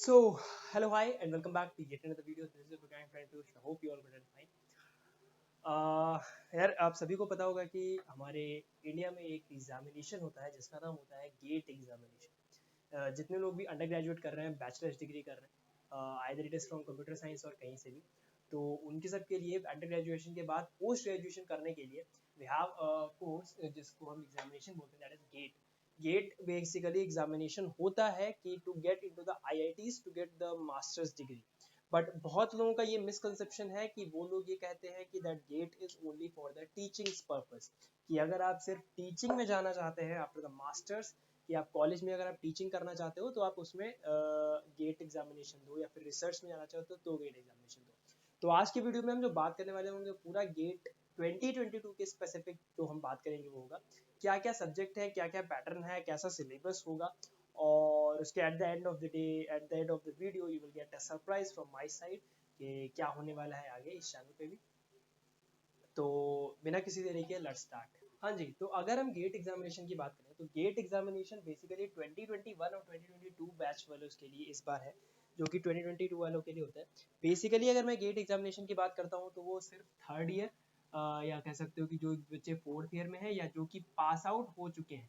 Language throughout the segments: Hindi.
So, hello, hi, and welcome back to yet another video. This is your friend Piyush. I hope you all good and fine. यार आप सभी को पता होगा कि हमारे इंडिया में एक एग्जामिनेशन होता है जिसका नाम होता है गेट एग्जामिनेशन। जितने लोग भी अंडर ग्रेजुएट कर रहे हैं, बैचलर्स डिग्री कर रहे हैं, either it is from computer science और कहीं से भी, तो उनके सब के लिए अंडर ग्रेजुएशन के बाद पोस्ट ग्रेजुएशन करने के लिए वी हैव कोर्स जिसको हम एग्जामिनेशन बोलते हैं, that is GATE. GATE basically examination होता है कि to get into the IITs to get the master's degree. But बहुत लोगों का ये मिसकंसेप्शन है कि वो लोग ये कहते हैं कि that get is only for the teaching purpose, कि अगर आप सिर्फ टीचिंग में जाना चाहते हैं आफ्टर द मास्टर्स, कि आप कॉलेज में अगर आप टीचिंग करना चाहते हो तो आप उसमें गेट एग्जामिनेशन दो, या फिर रिसर्च में जाना चाहते हो तो गेट एग्जामिनेशन दो। तो आज की वीडियो में हम जो बात करने वाले होंगे पूरा गेट 2022 के स्पेसिफिक जो हम बात करेंगे वो होगा क्या क्या सब्जेक्ट है, क्या क्या पैटर्न है, कैसा सिलेबस होगा, और उसके at the end of the day, at the end of the video you will get a surprise from my side कि क्या होने वाला है आगे इस चैनल पे भी। तो बिना किसी देरी के लेट्स स्टार्ट। हाँ जी, तो अगर हम गेट एग्जामिनेशन की बात करें तो गेट एग्जामिनेशन बेसिकली 2021 और 2022 बैच वालों के लिए इस बार है, जो कि 2022 वालों के लिए होता है। बेसिकली अगर मैं गेट एग्जामिनेशन की बात करता हूँ तो वो सिर्फ थर्ड ईयर या कह सकते हो कि जो बच्चे फोर्थ ईयर में है या जो कि पास आउट हो चुके हैं,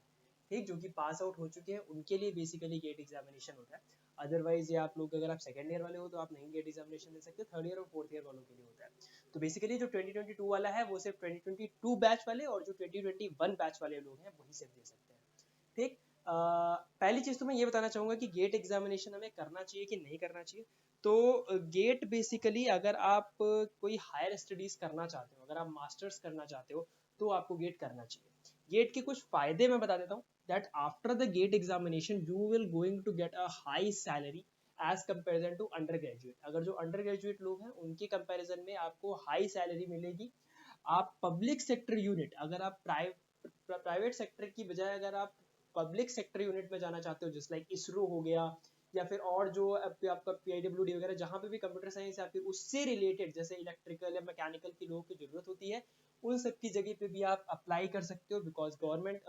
ठीक, जो कि पास आउट हो चुके हैं उनके लिए बेसिकली गेट एग्जामिनेशन होता है। अदरवाइज ये आप लोग अगर आप सेकंड ईयर वाले हो तो आप नहीं गेट एग्जामिनेशन दे सकते, थर्ड ईयर और फोर्थ ईयर वालों के लिए होता है। तो बेसिकली जो 2022 वाला है वो सिर्फ 2022 बैच वाले और जो 2021 बैच वाले लोग हैं वही सिर्फ दे सकते हैं, ठीक। पहली चीज तो मैं ये बताना चाहूंगा कि गेट एग्जामिनेशन हमें करना चाहिए कि नहीं करना चाहिए। तो गेट बेसिकली अगर आप कोई हायर स्टडीज करना चाहते हो, अगर आप मास्टर्स करना चाहते हो तो आपको गेट करना चाहिए। गेट के कुछ फायदे मैं बता देता हूँ, that after the GATE examination you will going to get a high salary as comparison to undergraduate. अगर जो अंडर ग्रेजुएट लोग हैं उनके कंपेरिजन में आपको हाई सैलरी मिलेगी। आप पब्लिक सेक्टर यूनिट, अगर आप प्राइवेट सेक्टर की बजाय अगर आप पब्लिक सेक्टर यूनिट में जाना चाहते हो, जैसे लाइक इसरो हो गया या फिर और जो आपका पीआईडब्ल्यूडी वगैरह, जहाँ पे भी कंप्यूटर साइंस या फिर उससे रिलेटेड जैसे इलेक्ट्रिकल या मैकेनिकल के लोगों की जरूरत होती है, उन सब की जगह पे भी आप अप्लाई कर सकते हो, बिकॉज गवर्नमेंट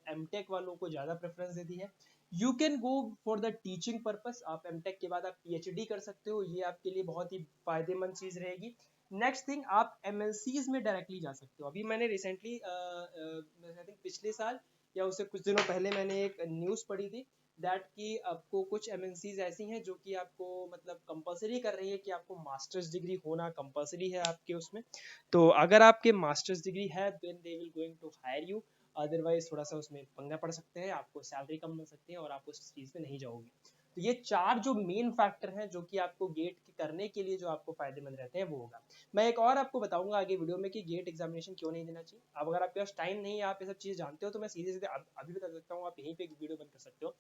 एमटेक वालों को ज़्यादा प्रेफरेंस देती है। You can go for the teaching purpose, आप एमटेक के बाद आप पीएचडी कर सकते हो, ये आपके लिए बहुत ही फायदेमंद चीज़ रहेगी। नेक्स्ट थिंग, आप एमएनसीज में डायरेक्टली जा सकते हो। अभी मैंने रिसेंटली आई थिंक पिछले साल या उससे कुछ दिनों पहले मैंने एक न्यूज़ पढ़ी थी दैट कि आपको कुछ एमएनसीज ऐसी हैं जो कि आपको मतलब कंपलसरी कर रही है कि आपको मास्टर्स डिग्री होना कंपलसरी है आपके उसमें। तो अगर आपके मास्टर्स डिग्री है then they will going to hire you, otherwise थोड़ा सा उसमें पंगा पड़ सकते हैं, आपको सैलरी कम मिल सकती है और आप उस चीज़ में नहीं जाओगे। तो ये चार जो मेन फैक्टर हैं जो कि आपको गेट करने के लिए जो आपको फायदेमंद रहते हैं वो होगा। मैं एक और आपको बताऊंगा आगे वीडियो में कि गेट एग्जामिनेशन क्यों नहीं देना चाहिए। अब अगर आपके पास टाइम नहीं है, आप ये सब चीज़ जानते हो, तो मैं सीधे सीधे अभी बता सकता हूँ, आप यहीं पे वीडियो बंद कर सकते हो।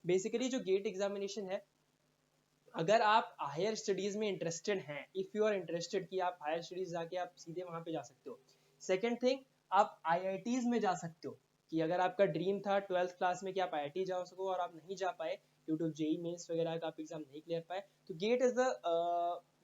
बेसिकली जो गेट एग्जामिनेशन है, अगर आप हायर स्टडीज में इंटरेस्टेड हैं, इफ यू आर इंटरेस्टेड कि आप हायर स्टडीज जाके आप सीधे वहां पे जा सकते हो। सेकंड थिंग, आप आईआईटीज में जा सकते हो, कि अगर आपका ड्रीम था 12th क्लास में कि आप आईआईटी जा सको और आप नहीं जा पाए ड्यू टू जेई मेंस वगैरह का आप एग्जाम नहीं क्लियर पाए, तो gate is the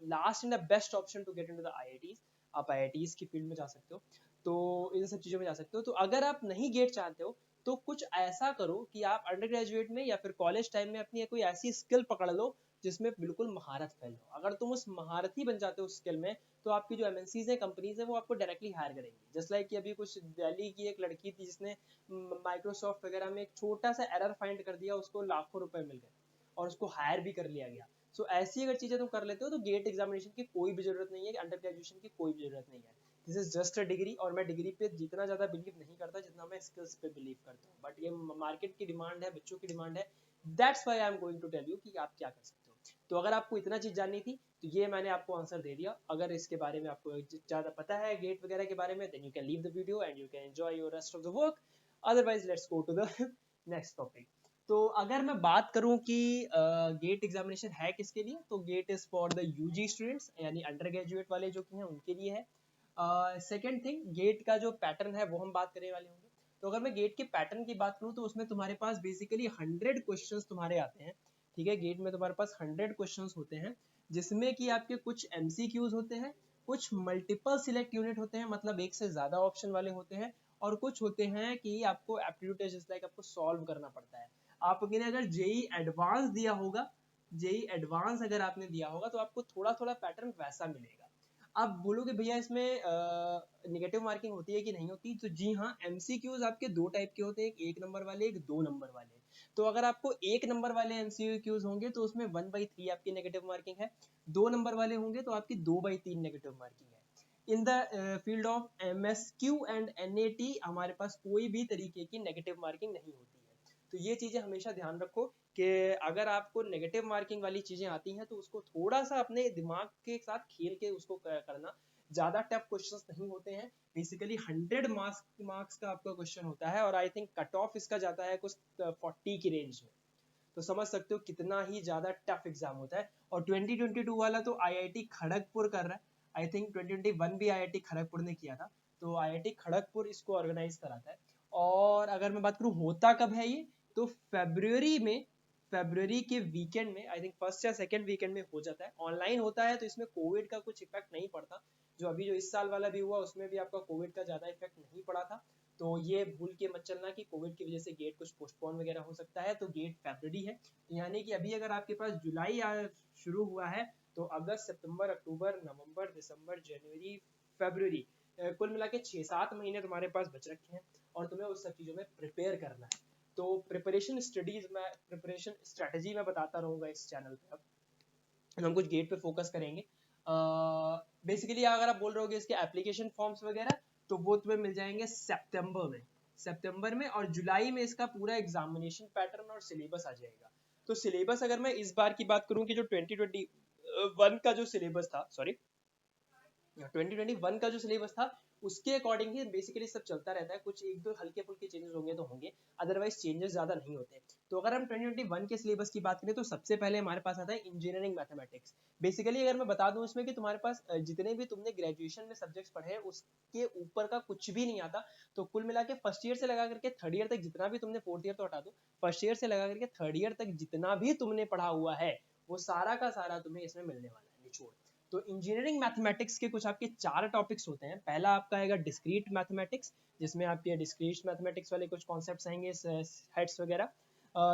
last and the best option to get into the IITs. आप आईआईटीज की फील्ड में जा सकते हो, तो इन सब चीज़ों में जा सकते हो। तो अगर आप नहीं गेट चाहते हो तो कुछ ऐसा करो कि आप अंडर ग्रेजुएट में या फिर कॉलेज टाइम में अपनी कोई ऐसी स्किल पकड़ लो जिसमें बिल्कुल महारत फैल हो। अगर तुम उस महारथी बन जाते हो उस स्किल में, तो आपकी जो एमएनसीज है, कंपनीज है, वो आपको डायरेक्टली हायर करेंगी। जस्ट लाइक कि अभी कुछ दिल्ली की एक लड़की थी जिसने माइक्रोसॉफ्ट वगैरह में एक छोटा सा एरर फाइंड कर दिया, उसको लाखों रुपए मिल गए और उसको हायर भी कर लिया गया। सो ऐसी अगर चीजें तुम कर लेते हो तो गेट एग्जामिनेशन की कोई भी जरूरत नहीं है, अंडर ग्रेजुएशन की कोई भी जरूरत नहीं है। This is just a degree, और मैं डिग्री पे जितना ज्यादा बिलीव नहीं करता जितना मैं स्किल्स पे बिलीव करता हूँ। बट ये मार्केट की डिमांड है, बच्चों की डिमांड है, that's why I am going to tell you कि आप क्या कर सकते हो। तो अगर आपको इतना चीज जाननी थी तो ये मैंने आपको आंसर दे दिया। अगर इसके बारे में आपको ज्यादा पता है गेट वगैरह के बारे में, then you can leave the video and you can enjoy your rest of the work. Otherwise let's go to the next topic. तो अगर मैं बात करूं कि गेट एग्जामिनेशन है किसके लिए, तो gate is for the UG students, यानी अंडर ग्रेजुएट वाले जो कि हैं उनके लिए है। सेकेंड थिंग, गेट का जो पैटर्न है वो हम बात करने वाले होंगे। तो अगर मैं गेट के पैटर्न की बात करूं तो उसमें तुम्हारे पास बेसिकली 100 क्वेश्चंस तुम्हारे आते हैं, ठीक है। गेट में तुम्हारे पास 100 क्वेश्चंस होते हैं, जिसमें कि आपके कुछ एमसीक्यूज होते हैं, कुछ मल्टीपल सिलेक्ट यूनिट होते हैं, मतलब एक से ज्यादा ऑप्शन वाले होते हैं, और कुछ होते हैं कि आपको एप्टीट्यूड टेस्ट जैसे लाइक आपको सॉल्व करना पड़ता है। आपने अगर जेई एडवांस दिया होगा जेई एडवांस अगर आपने दिया होगा तो आपको थोड़ा थोड़ा पैटर्न वैसा मिलेगा। आप बोलोगे भैया इसमें निगेटिव मार्किंग होती है कि नहीं होती, तो जी हाँ, एमसीक्यूज आपके दो टाइप के होते हैं, एक नंबर वाले, एक 2 नंबर वाले। तो अगर आपको 1 नंबर वाले एमसीक्यूज होंगे तो उसमें 1/3 आपकी नेगेटिव मार्किंग है, 2 नंबर वाले होंगे तो आपकी 2/3 नेगेटिव मार्किंग है। In the field of MSQ and NAT हमारे पास कोई भी तरीके की नेगेटिव मार्किंग नहीं होती है। तो ये चीजें हमेशा ध्यान रखो कि अगर आपको नेगेटिव मार्किंग वाली चीजें आती हैं तो उसको थोड़ा सा अपने दिमाग के साथ खेल के उसको करना। ज्यादा टफ क्वेश्चंस नहीं होते हैं, बेसिकली 100 मार्क्स का आपका क्वेश्चन होता है और आई थिंक कट ऑफ इसका जाता है कुछ 40 की रेंज में। तो समझ सकते हो कितना ही ज्यादा टफ एग्जाम होता है। और 2022 वाला तो आईआईटी खड़गपुर कर रहा है, आई थिंक 2021 भी आईआईटी खड़गपुर ने किया था, तो आईआईटी खड़गपुर इसको ऑर्गेनाइज कराता है। और अगर मैं बात करूँ होता कब है ये, तो फरवरी के वीकेंड में, आई थिंक फर्स्ट या सेकेंड वीकेंड में हो जाता है। ऑनलाइन होता है तो इसमें कोविड का कुछ इफेक्ट नहीं पड़ता, जो इस साल वाला भी हुआ उसमें भी आपका कोविड का ज्यादा इफेक्ट नहीं पड़ा था। तो ये भूल के मत चलना कि कोविड की वजह से गेट कुछ पोस्टपोन वगैरह हो सकता है, तो गेट फरवरी है। तो यानी कि अभी अगर आपके पास जुलाई शुरू हुआ है तो अगस्त, सितंबर, अक्टूबर, नवंबर, दिसंबर, जनवरी, फरवरी, कुल मिला के 6-7 महीने तुम्हारे पास बच रखे हैं और तुम्हें उस सब चीज़ों में प्रिपेयर करना है। तो प्रिपरेशन स्ट्रेटेजी मैं बताता रहूँगा इस चैनल पे। अब हम कुछ गेट पे फोकस करेंगे। बेसिकली अगर आप बोल रहे हो इसके एप्लीकेशन फॉर्म्स वगैरह, तो वो तुम्हें मिल जाएंगे सितंबर में और जुलाई में इसका पूरा एग्जामिनेशन पैटर्न और सिलेबस आ जाएगा। तो सिलेबस अगर मैं इस बार की बात करूं कि जो 2021 का जो सिलेबस था, 2021 का जो सिलेबस था उसके अकॉर्डिंग ही बेसिकली सब चलता रहता है। कुछ एक दो हल्के फुल्के चेंजेस होंगे तो होंगे, अदरवाइज चेंजेस ज्यादा नहीं होते। तो अगर हम 2021 के सिलेबस की बात करें तो सबसे पहले हमारे पास आता है इंजीनियरिंग मैथमेटिक्स। बेसिकली अगर मैं बता दूं इसमें कि तुम्हारे पास जितने भी तुमने ग्रेजुएशन में सब्जेक्ट्स पढ़े हैं उसके ऊपर का कुछ भी नहीं आता। तो कुल मिला के फर्स्ट ईयर से लगा करके थर्ड ईयर तक जितना भी तुमने, फोर्थ ईयर तो हटा दो, फर्स्ट ईयर से लगा करके थर्ड ईयर तक जितना भी तुमने पढ़ा हुआ है वो सारा का सारा तुम्हें इसमें मिलने वाला है निचोड़। तो इंजीनियरिंग मैथमेटिक्स के कुछ आपके 4 टॉपिक्स होते हैं। पहला आपका आएगा डिस्क्रीट मैथमेटिक्स, जिसमें आपके डिस्क्रीट मैथमेटिक्स वाले कुछ कॉन्सेप्ट्स आएंगे, हेड्स वगैरह।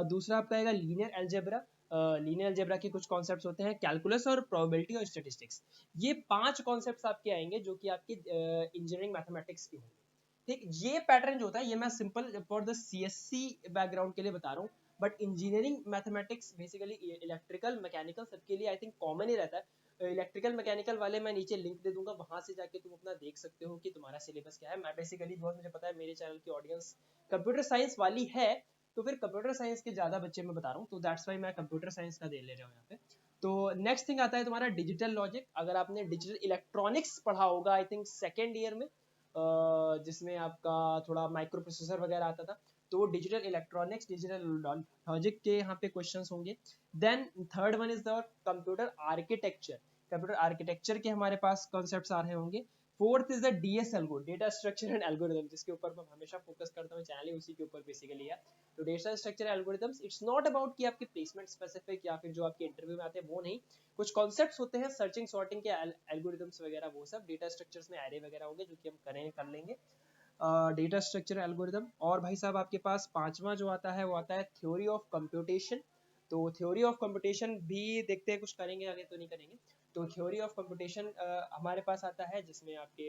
दूसरा आपका आएगा लीनियर अलजेब्रा। लीनियर अलजेब्रा के कुछ कॉन्सेप्ट्स होते हैं, कैलकुलस और प्रोबेबिलिटी और स्टैटिस्टिक्स। ये 5 कॉन्सेप्ट्स आपके आएंगे जो कि आपके इंजीनियरिंग मैथमेटिक्स के होंगे। ठीक, ये पैटर्न जो होता है ये मैं simple for the CSC background के लिए बता रहा हूँ, but engineering mathematics basically electrical mechanical सबके लिए आई थिंक कॉमन ही रहता है। इलेक्ट्रिकल मैकेनिकल वाले मैं नीचे लिंक दे दूंगा, वहां से जाके तुम अपना देख सकते हो कि तुम्हारा सिलेबस क्या है। मैं बेसिकली बहुत, मुझे पता है मेरे चैनल की ऑडियंस कंप्यूटर साइंस वाली है, तो फिर कंप्यूटर साइंस के ज्यादा बच्चे मैं बता रहा हूँ, तो दैट्स वाई मैं कंप्यूटर साइंस का दे ले रहा हूँ यहाँ पे। तो नेक्स्ट थिंग आता है तुम्हारा डिजिटल लॉजिक। अगर आपने डिजिटल इलेक्ट्रॉनिक्स पढ़ा होगा आई थिंक सेकेंड ईयर में, जिसमें आपका थोड़ा माइक्रो प्रोसेसर वगैरह आता था, तो वो डिजिटल इलेक्ट्रॉनिक्स, डिजिटल लॉजिक के यहाँ पे क्वेश्चंस होंगे। Then third one is the computer architecture. Computer architecture के हमारे पास कॉन्सेप्ट्स आ रहे होंगे। Fourth is the DS algo, data structure and algorithm, जिसके ऊपर मैं हमेशा फोकस करता हूँ, चैनल ही उसी के ऊपर बेसिकली है। तो data structure algorithms, it's not about कि आपके प्लेसमेंट स्पेसिफिक या फिर जो आपके इंटरव्यू में आते हैं वो नहीं, कुछ कॉन्सेप्ट्स होते हैं सर्चिंग सॉर्टिंग के एल्गोरिथम्स वगैरह, वो सब डेटा स्ट्रक्चर्स में एरे वगैरह होंगे जो कि हम कर लेंगे डेटा स्ट्रक्चर एल्गोरिथम। और भाई साहब आपके पास पांचवा जो आता है वो आता है थ्योरी ऑफ कंप्यूटेशन। तो थ्योरी ऑफ कंप्यूटेशन भी देखते हैं, कुछ करेंगे आगे तो नहीं करेंगे। तो थ्योरी ऑफ कंप्यूटेशन हमारे पास आता है जिसमें आपके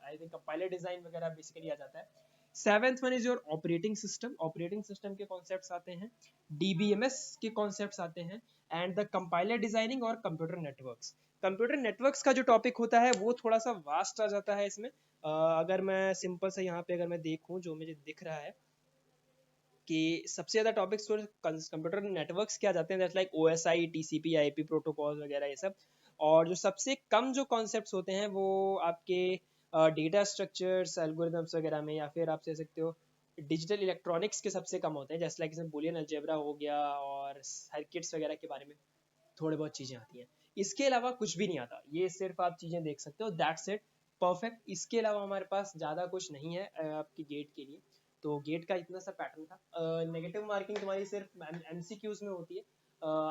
आई थिंक कंपाइलर डिजाइन वगैरह बेसिकली आ जाता है। Seventh one is your operating system. Operating system के कॉन्सेप्ट्स आते हैं, डीबीएमएस के कॉन्सेप्ट्स आते हैं, एंड द कंपाइलर डिजाइनिंग और कंप्यूटर नेटवर्क्स। कंप्यूटर नेटवर्क्स का जो टॉपिक होता है वो थोड़ा सा वास्ट आ जाता है इसमें। अगर मैं सिंपल से यहाँ पे अगर मैं देखूँ जो मुझे दिख रहा है कि सबसे ज़्यादा टॉपिक्स कंप्यूटर नेटवर्क्स क्या जाते हैं, that's like OSI, TCP, IP protocol वगैरह ये सब। और जो सबसे कम जो कॉन्सेप्ट्स होते हैं वो आपके डेटा स्ट्रक्चर्स एल्गोरिथम्स वगैरह में, या फिर आप कह सकते हो डिजिटल इलेक्ट्रॉनिक्स के सबसे कम होते हैं, जैसे लाइक इसमें बुलियन अलजेब्रा हो गया और सर्किट्स वगैरह के बारे में थोड़ी बहुत चीज़ें आती हैं। इसके अलावा कुछ भी नहीं आता, ये सिर्फ आप चीज़ें देख सकते हो, दैट्स इट, परफेक्ट। इसके अलावा हमारे पास ज़्यादा कुछ नहीं है आपकी गेट के लिए। तो गेट का इतना सा पैटर्न था। नेगेटिव मार्किंग तुम्हारी सिर्फ एमसीक्यूज में होती है।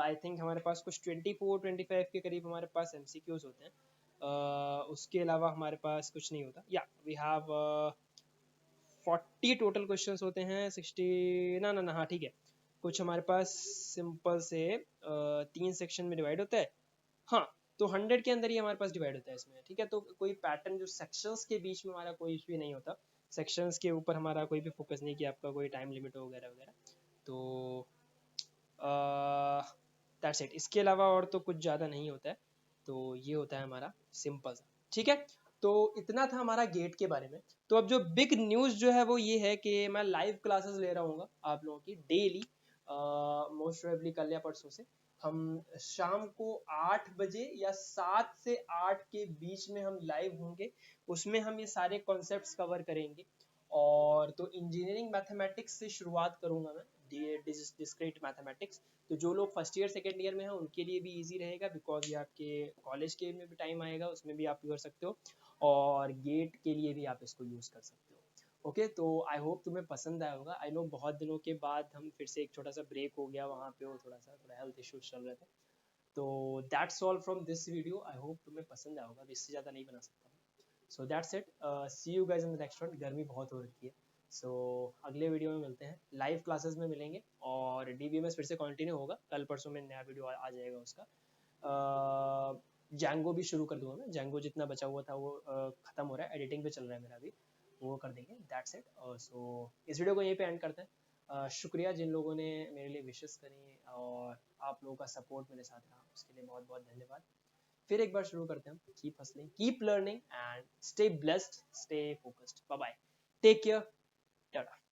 आई थिंक हमारे पास कुछ 24-25 के करीब हमारे पास एमसीक्यूज होते हैं। उसके अलावा हमारे पास कुछ नहीं होता। या वी हैव 40 टोटल क्वेश्चंस होते हैं, 60 ना ना ना हाँ ठीक है, कुछ हमारे पास सिंपल से 3 सेक्शन में डिवाइड होता है। हाँ, तो 100 के अंदर ही हमारे पास डिवाइड होता है इसमें, ठीक है। तो कोई पैटर्न जो सेक्शंस के बीच में हमारा कोई इशू नहीं होता, सेक्शंस के ऊपर हमारा कोई भी फोकस नहीं कि आपका कोई टाइम लिमिट हो वगैरह वगैरह। तो दैट्स इट, इसके अलावा और तो कुछ ज़्यादा नहीं होता है। तो ये होता है हमारा सिंपल सा, ठीक है। तो इतना था हमारा गेट के बारे में। तो अब जो बिग न्यूज़ जो है वो ये है कि मैं लाइव क्लासेस ले रहा हूँ आप लोगों की डेली, मोस्ट प्रोबेबली कल या परसों से। हम शाम को 8 बजे या 7 से 8 के बीच में हम लाइव होंगे। उसमें हम ये सारे कॉन्सेप्ट्स कवर करेंगे। और तो इंजीनियरिंग मैथमेटिक्स से शुरुआत करूंगा मैं, डिस्क्रीट मैथमेटिक्स। तो जो लोग फर्स्ट ईयर सेकेंड ईयर में हैं उनके लिए भी इजी रहेगा, बिकॉज ये आपके कॉलेज के में भी टाइम आएगा, उसमें भी आप कर सकते हो, और गेट के लिए भी आप इसको यूज़ कर सकते हो। ओके, तो आई होप तुम्हें पसंद आया होगा। आई नो बहुत दिनों के बाद हम फिर से एक छोटा सा ब्रेक हो गया, वहाँ पे वो थोड़ा हेल्थ इश्यूज चल रहे थे। तो that's all from this video. I hope तुम्हें पसंद आया होगा, इससे ज़्यादा नहीं बना सकता। So that's it, see you guys in the next one. गर्मी बहुत हो रखी है। सो अगले वीडियो में मिलते हैं, लाइव क्लासेस में मिलेंगे, और DBMS फिर से कंटिन्यू होगा। कल परसों में नया वीडियो आ जाएगा उसका। जैंगो भी शुरू कर दूंगा मैं, जैंगो जितना बचा हुआ था वो खत्म हो रहा है, एडिटिंग पे चल रहा है मेरा अभी, वो कर देंगे। That's it. सो इस वीडियो को यहीं पे एंड करते हैं। शुक्रिया जिन लोगों ने मेरे लिए विशेस करी, और आप लोगों का सपोर्ट मेरे साथ रहा, उसके लिए बहुत बहुत धन्यवाद। फिर एक बार शुरू करते हैं। Keep hustling, keep learning, and stay blessed, stay focused. Bye bye, take care, Tata.